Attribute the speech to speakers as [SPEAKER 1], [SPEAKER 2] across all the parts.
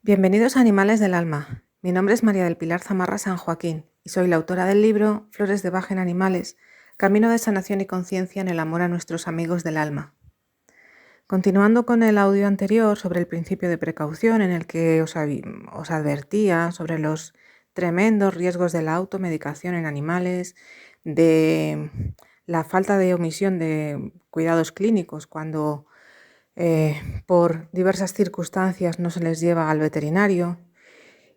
[SPEAKER 1] Bienvenidos a Animales del Alma. Mi nombre es María del Pilar Zamarra San Joaquín y soy la autora del libro Flores de Bach en Animales, Camino de sanación y conciencia en el amor a nuestros amigos del alma. Continuando con el audio anterior sobre el principio de precaución en el que os advertía sobre los tremendos riesgos de la automedicación en animales, de la falta de omisión de cuidados clínicos cuando por diversas circunstancias no se les lleva al veterinario.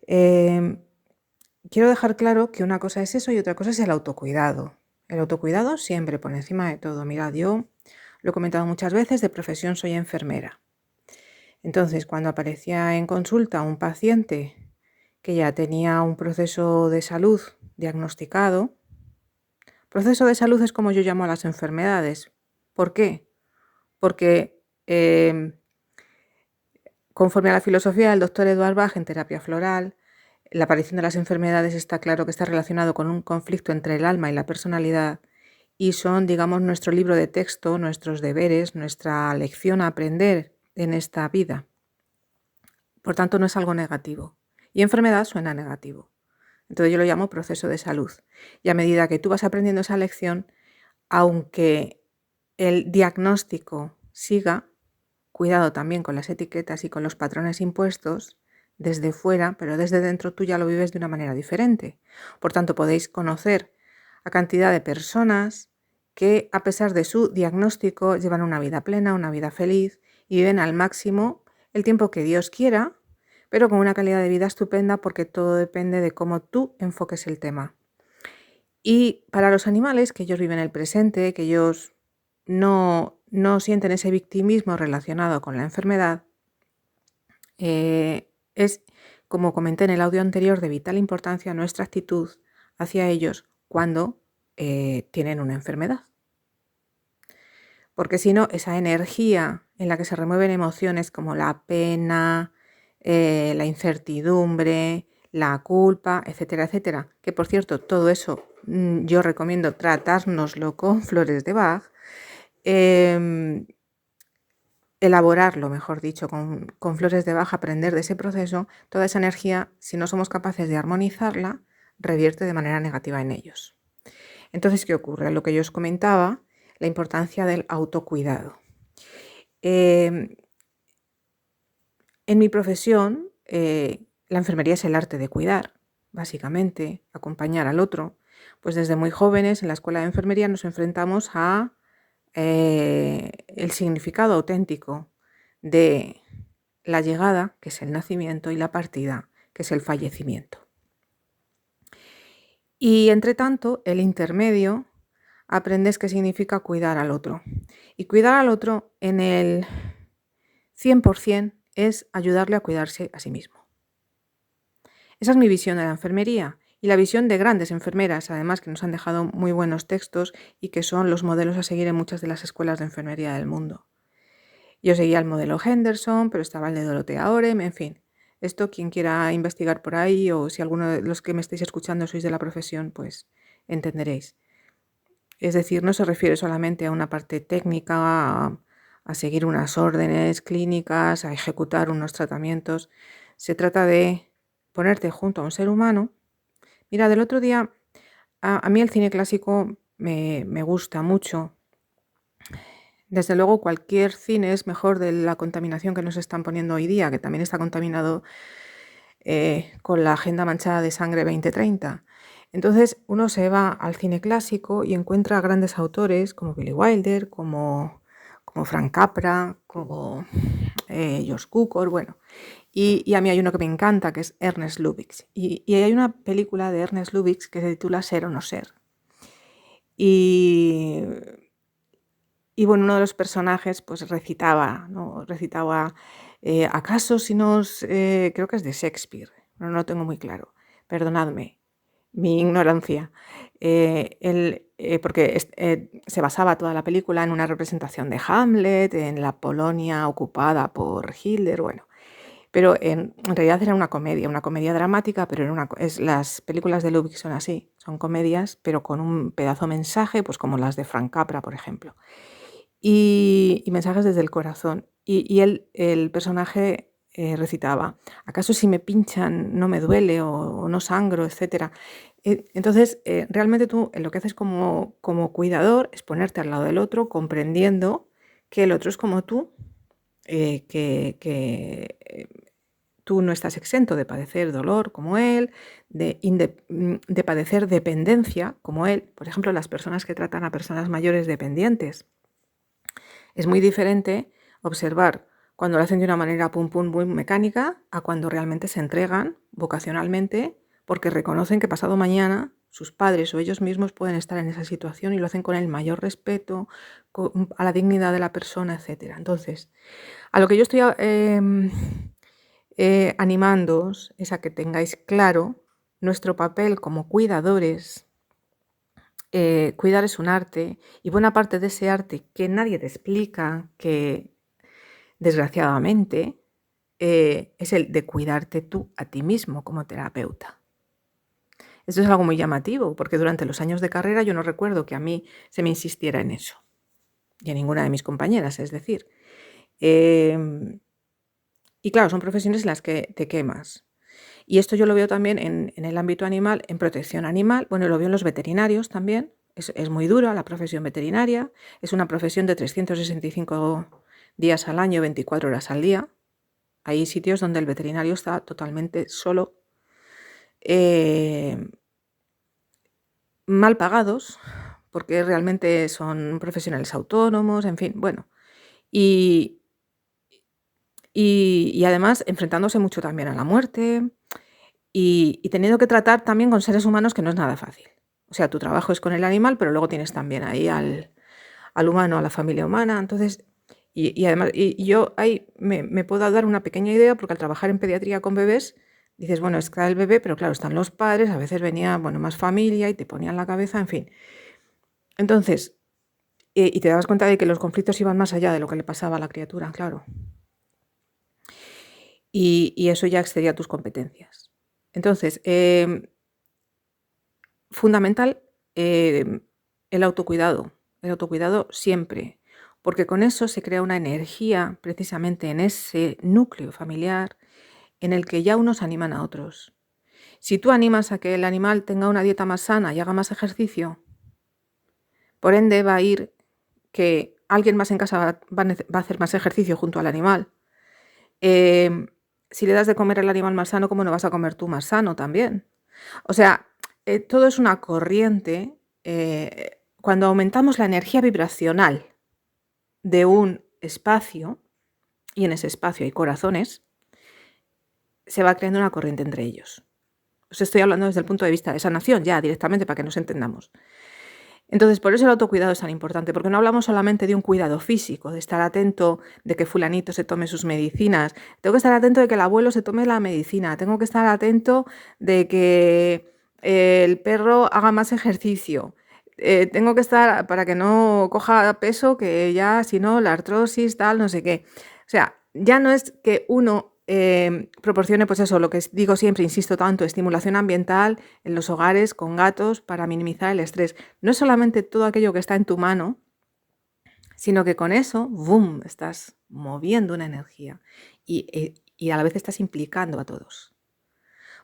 [SPEAKER 1] Quiero dejar claro que una cosa es eso y otra cosa es el autocuidado. El autocuidado siempre por encima de todo. Mirad, yo lo he comentado muchas veces, de profesión soy enfermera. Entonces, cuando aparecía en consulta un paciente que ya tenía un proceso de salud diagnosticado, proceso de salud es como yo llamo a las enfermedades. ¿Por qué? Porque conforme a la filosofía del doctor Eduard Bach en terapia floral, la aparición de las enfermedades está claro que está relacionado con un conflicto entre el alma y la personalidad y son, digamos, nuestro libro de texto, nuestros deberes, nuestra lección a aprender en esta vida. Por tanto, no es algo negativo. Y enfermedad suena negativo. Entonces yo lo llamo proceso de salud. Y a medida que tú vas aprendiendo esa lección, aunque el diagnóstico siga, cuidado también con las etiquetas y con los patrones impuestos desde fuera, pero desde dentro tú ya lo vives de una manera diferente. Por tanto, podéis conocer a cantidad de personas que, a pesar de su diagnóstico, llevan una vida plena, una vida feliz y viven al máximo el tiempo que Dios quiera, pero con una calidad de vida estupenda porque todo depende de cómo tú enfoques el tema. Y para los animales, que ellos viven el presente, que ellos no sienten ese victimismo relacionado con la enfermedad, es, como comenté en el audio anterior, de vital importancia nuestra actitud hacia ellos cuando tienen una enfermedad. Porque si no, esa energía en la que se remueven emociones como la pena, la incertidumbre, la culpa, etcétera, etcétera, que por cierto, todo eso yo recomiendo tratárnoslo con flores de Bach, elaborarlo, mejor dicho, con flores de Bach, aprender de ese proceso, toda esa energía, si no somos capaces de armonizarla, revierte de manera negativa en ellos. Entonces, ¿qué ocurre? Lo que yo os comentaba, la importancia del autocuidado. En mi profesión, la enfermería es el arte de cuidar, básicamente, acompañar al otro. Pues desde muy jóvenes en la escuela de enfermería nos enfrentamos a el significado auténtico de la llegada, que es el nacimiento, y la partida, que es el fallecimiento. Y entre tanto, el intermedio, aprendes qué significa cuidar al otro. Y cuidar al otro en el 100% es ayudarle a cuidarse a sí mismo. Esa es mi visión de la enfermería y la visión de grandes enfermeras, además, que nos han dejado muy buenos textos y que son los modelos a seguir en muchas de las escuelas de enfermería del mundo. Yo seguía el modelo Henderson, pero estaba el de Dorothea Orem, en fin. Esto, quien quiera investigar por ahí, o si alguno de los que me estáis escuchando sois de la profesión, pues entenderéis. Es decir, no se refiere solamente a una parte técnica, a seguir unas órdenes clínicas, a ejecutar unos tratamientos. Se trata de ponerte junto a un ser humano. Mira, del otro día, a mí el cine clásico me gusta mucho. Desde luego, cualquier cine es mejor de la contaminación que nos están poniendo hoy día, que también está contaminado con la Agenda Manchada de Sangre 2030. Entonces, uno se va al cine clásico y encuentra a grandes autores como Billy Wilder, como Frank Capra, como George Cukor, bueno. Y a mí hay uno que me encanta, que es Ernest Lubitsch. Y hay una película de Ernest Lubitsch que se titula Ser o no ser. Y bueno, uno de los personajes pues recitaba, ¿no? ¿Acaso si nos... creo que es de Shakespeare, no lo tengo muy claro, perdonadme mi ignorancia. Porque se basaba toda la película en una representación de Hamlet, en la Polonia ocupada por Hitler, bueno. Pero en realidad era una comedia dramática, pero las películas de Lubitsch son así, son comedias, pero con un pedazo mensaje, pues como las de Frank Capra, por ejemplo. Y mensajes desde el corazón. Y el personaje recitaba, ¿acaso si me pinchan no me duele o no sangro, etcétera? Entonces, realmente tú lo que haces como cuidador es ponerte al lado del otro, comprendiendo que el otro es como tú, que tú no estás exento de padecer dolor como él, de padecer dependencia como él. Por ejemplo, las personas que tratan a personas mayores dependientes. Es muy diferente observar cuando lo hacen de una manera pum pum muy mecánica a cuando realmente se entregan vocacionalmente porque reconocen que pasado mañana sus padres o ellos mismos pueden estar en esa situación y lo hacen con el mayor respeto a la dignidad de la persona, etc. Entonces, a lo que yo estoy animándoos es a que tengáis claro nuestro papel como cuidadores. Cuidar es un arte y buena parte de ese arte que nadie te explica, que desgraciadamente es el de cuidarte tú a ti mismo como terapeuta. Esto es algo muy llamativo porque durante los años de carrera yo no recuerdo que a mí se me insistiera en eso y a ninguna de mis compañeras, es decir. Y claro, son profesiones en las que te quemas. Y esto yo lo veo también en el ámbito animal, en protección animal, bueno, lo veo en los veterinarios también, es muy dura la profesión veterinaria, es una profesión de 365 días al año, 24 horas al día. Hay sitios donde el veterinario está totalmente solo, mal pagados, porque realmente son profesionales autónomos, en fin, bueno. Y además enfrentándose mucho también a la muerte y teniendo que tratar también con seres humanos que no es nada fácil. O sea, tu trabajo es con el animal, pero luego tienes también ahí al humano, a la familia humana. Entonces, y además, y yo ahí me puedo dar una pequeña idea, porque al trabajar en pediatría con bebés, dices, bueno, está el bebé, pero claro, están los padres, a veces venía, bueno, más familia y te ponían la cabeza, en fin. Entonces, y te dabas cuenta de que los conflictos iban más allá de lo que le pasaba a la criatura, claro. Y eso ya excedía tus competencias. Entonces, fundamental el autocuidado siempre, porque con eso se crea una energía precisamente en ese núcleo familiar en el que ya unos animan a otros. Si tú animas a que el animal tenga una dieta más sana y haga más ejercicio, por ende va a ir que alguien más en casa va a hacer más ejercicio junto al animal. Si le das de comer al animal más sano, ¿cómo no vas a comer tú más sano también? O sea, todo es una corriente. Cuando aumentamos la energía vibracional de un espacio, y en ese espacio hay corazones, se va creando una corriente entre ellos. Os estoy hablando desde el punto de vista de sanación, ya directamente, para que nos entendamos. Entonces, por eso el autocuidado es tan importante, porque no hablamos solamente de un cuidado físico, de estar atento de que fulanito se tome sus medicinas, tengo que estar atento de que el abuelo se tome la medicina, tengo que estar atento de que el perro haga más ejercicio, tengo que estar para que no coja peso, que ya si no la artrosis, tal, no sé qué. O sea, ya no es que uno proporcione, pues eso, lo que digo siempre, insisto tanto, estimulación ambiental en los hogares con gatos para minimizar el estrés. No es solamente todo aquello que está en tu mano, sino que con eso, ¡boom!, estás moviendo una energía y a la vez estás implicando a todos.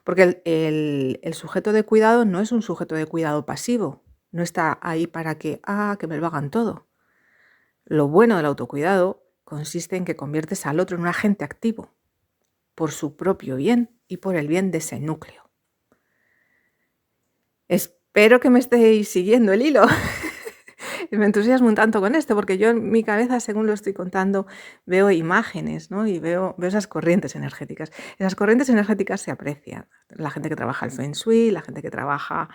[SPEAKER 1] Porque el sujeto de cuidado no es un sujeto de cuidado pasivo, no está ahí para que me lo hagan todo. Lo bueno del autocuidado consiste en que conviertes al otro en un agente activo, por su propio bien y por el bien de ese núcleo. Espero que me estéis siguiendo el hilo. Me entusiasmo un tanto con esto, porque yo en mi cabeza, según lo estoy contando, veo imágenes, ¿no? Y veo esas corrientes energéticas. Esas corrientes energéticas se aprecian. La gente que trabaja el Feng Shui, la gente que trabaja,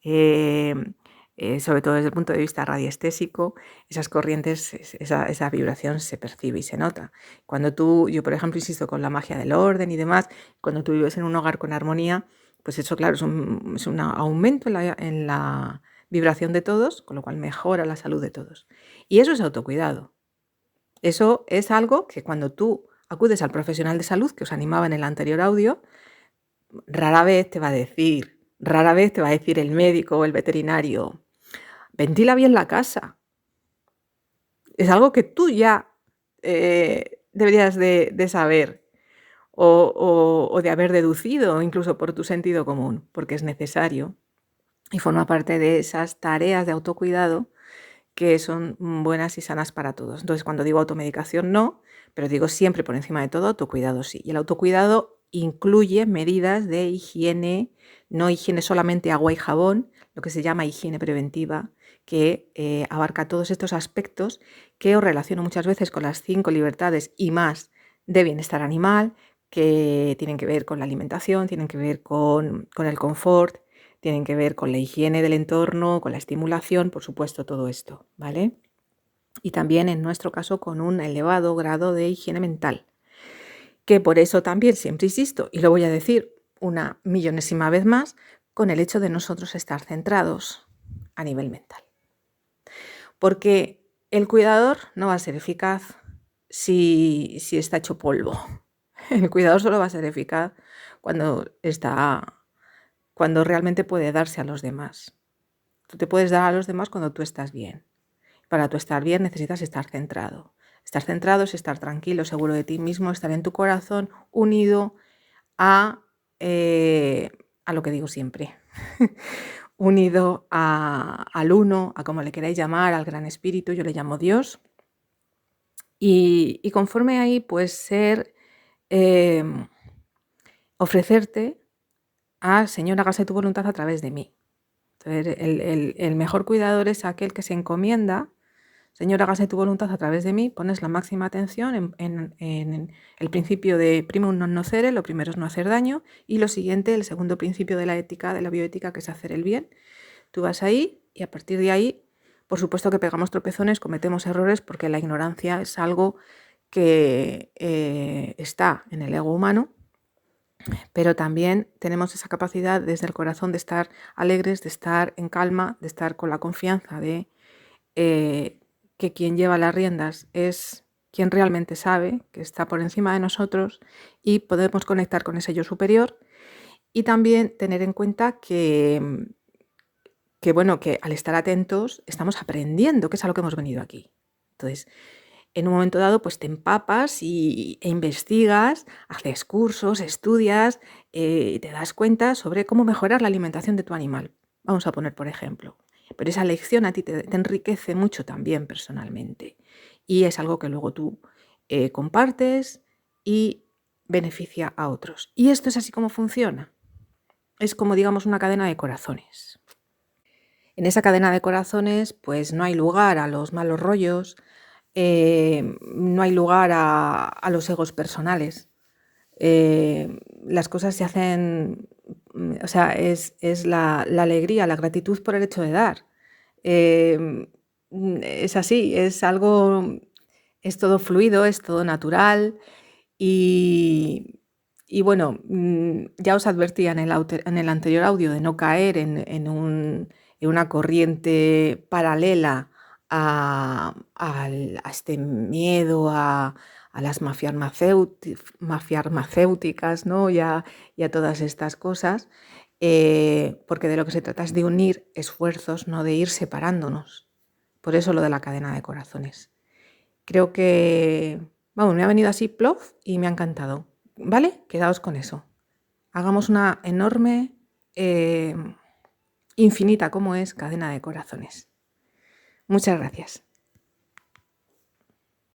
[SPEAKER 1] sobre todo desde el punto de vista radiestésico, esas corrientes, esa vibración se percibe y se nota. Cuando yo por ejemplo, insisto con la magia del orden y demás, cuando tú vives en un hogar con armonía, pues eso, claro, es un aumento en la vibración de todos, con lo cual mejora la salud de todos. Y eso es autocuidado. Eso es algo que cuando tú acudes al profesional de salud, que os animaba en el anterior audio, rara vez te va a decir el médico o el veterinario, ventila bien la casa. Es algo que tú ya deberías de saber. o de haber deducido, incluso por tu sentido común, porque es necesario y forma parte de esas tareas de autocuidado que son buenas y sanas para todos. Entonces, cuando digo automedicación, no, pero digo siempre por encima de todo autocuidado, sí. Y el autocuidado incluye medidas de higiene, no higiene solamente agua y jabón, lo que se llama higiene preventiva, que abarca todos estos aspectos que os relaciono muchas veces con las 5 libertades y más de bienestar animal, que tienen que ver con la alimentación, tienen que ver con el confort, tienen que ver con la higiene del entorno, con la estimulación, por supuesto, todo esto, ¿vale? Y también en nuestro caso con un elevado grado de higiene mental, que por eso también siempre insisto, y lo voy a decir una millonésima vez más, con el hecho de nosotros estar centrados a nivel mental. Porque el cuidador no va a ser eficaz si está hecho polvo. El cuidador solo va a ser eficaz cuando realmente puede darse a los demás. Tú te puedes dar a los demás cuando tú estás bien. Para tú estar bien necesitas estar centrado. Estar centrado es estar tranquilo, seguro de ti mismo, estar en tu corazón unido a lo que digo siempre, unido al uno, a como le queráis llamar, al gran espíritu, yo le llamo Dios. Y conforme ahí, pues ser, ofrecerte a Señor, hágase tu voluntad a través de mí. Entonces, el mejor cuidador es aquel que se encomienda, Señor, hágase tu voluntad a través de mí, pones la máxima atención en el principio de primum non nocere, lo primero es no hacer daño, y lo siguiente, el segundo principio de la ética, de la bioética, que es hacer el bien. Tú vas ahí y a partir de ahí, por supuesto que pegamos tropezones, cometemos errores, porque la ignorancia es algo que está en el ego humano, pero también tenemos esa capacidad desde el corazón de estar alegres, de estar en calma, de estar con la confianza de que quien lleva las riendas es quien realmente sabe, que está por encima de nosotros y podemos conectar con ese yo superior. Y también tener en cuenta que al estar atentos estamos aprendiendo, que es a lo que hemos venido aquí. Entonces, en un momento dado, pues te empapas e investigas, haces cursos, estudias, y te das cuenta sobre cómo mejorar la alimentación de tu animal. Vamos a poner, por ejemplo. Pero esa lección a ti te enriquece mucho también personalmente. Y es algo que luego tú compartes y beneficia a otros. Y esto es así como funciona. Es como, digamos, una cadena de corazones. En esa cadena de corazones, pues no hay lugar a los malos rollos, no hay lugar a los egos personales. Las cosas se hacen, o sea, es la alegría, la gratitud por el hecho de dar. Es así, es algo, es todo fluido, es todo natural y bueno, ya os advertía en el anterior audio de no caer en una corriente paralela a este miedo a las mafiarmacéuticas, ¿no? y a todas estas cosas, porque de lo que se trata es de unir esfuerzos, no de ir separándonos. Por eso lo de la cadena de corazones. Creo que, vamos, me ha venido así plof y me ha encantado. ¿Vale? Quedaos con eso. Hagamos una enorme, infinita como es, cadena de corazones. Muchas gracias.